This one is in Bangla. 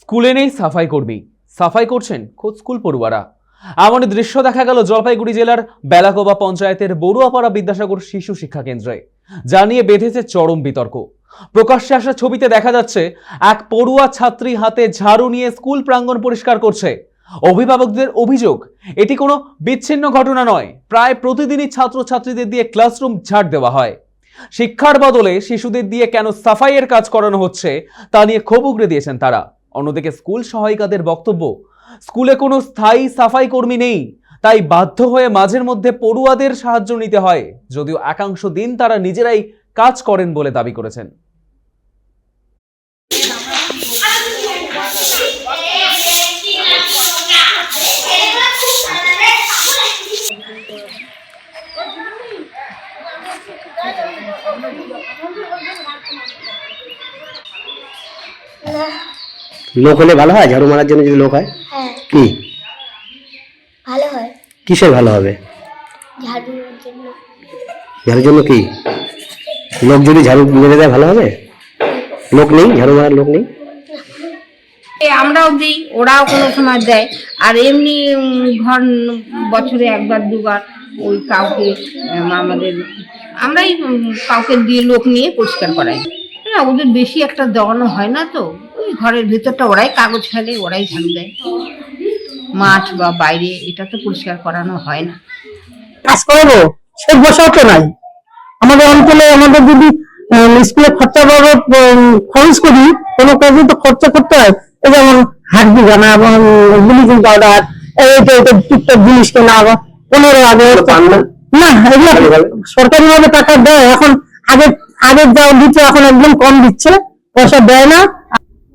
স্কুলে নেই সাফাই কর্মী, সাফাই করছেন খোদ স্কুল পড়ুয়ারা। এমন দৃশ্য দেখা গেল জলপাইগুড়ি জেলার বেলাকোবা পঞ্চায়েতের বড়ুয়াপাড়া বিদ্যাসাগর শিশু শিক্ষা কেন্দ্রে, যা নিয়ে বেঁধেছে চরম বিতর্ক। প্রকাশ্যে আসা ছবিতে দেখা যাচ্ছে এক পড়ুয়া ছাত্রী হাতে ঝাড়ু নিয়ে স্কুল প্রাঙ্গণ পরিষ্কার করছে। অভিভাবকদের অভিযোগ, এটি কোনো বিচ্ছিন্ন ঘটনা নয়, প্রায় প্রতিদিনই ছাত্রছাত্রীদের দিয়ে ক্লাসরুম ঝাড় দেওয়া হয়। শিক্ষার বদলে শিশুদের দিয়ে কেন সাফাইয়ের কাজ করানো হচ্ছে তা নিয়ে ক্ষোভ উগরে দিয়েছেন তারা। অন্যদিকে স্কুল সহায়িকাদের বক্তব্য, স্কুলে কোনো স্থায়ী সাফাই কর্মী নেই, তাই বাধ্য হয়ে মাঝের মধ্যে পড়ুয়াদের সাহায্য নিতে হয়, যদিও একাংশ দিন তারা নিজেরাই কাজ করেন বলে দাবি করেছেন। লোক হলে ভালো হয়, ঝাড়ু মারার জন্য যদি লোক হয়? হ্যাঁ, কি ভালো হয়। কিসের ভালো হবে? ঝাড়ুর জন্য। ঝাড়ুর জন্য কি লোক যদি ঝাড়ু মেরে দেয় ভালো হবে? লোক নেই, ঝাড়ু মারার লোক নেই। আমরাও দিই, ওরাও কোনো সময় দেয়। আর এমনি ঘর বছরে একবার দুবার ওই কাউকে আমাদের আমরাই কাউকে দিয়ে লোক নিয়ে পরিষ্কার করাই। না, ওদের বেশি একটা দেওয়ানো হয় না, তো ওই ঘরের ভেতরটা ওরাই কাগজ ফেলে, ওরাই ঝাড়ু দেয়। মাঠ বা বাইরে এটা তো পরিষ্কার করানো হয় না। কাজ করবো সে বসাও তো নাই আমাদের অঞ্চলে। আমাদের যদি স্কুলে খরচা বাবদ খরচ করি, কোনো কাজে তো খরচা করতে হয়। এই যেমন হাড্ডি গানা এবং ব্লিচিং পাউডার, এইটা টুকটাক জিনিস কেনা, 15 আগস্ট না, এগুলো সরকারি ভাবে টাকা দেয়। এখন আগে আগে যা দিচ্ছে এখন একদম কম দিচ্ছে, পয়সা দেয় না।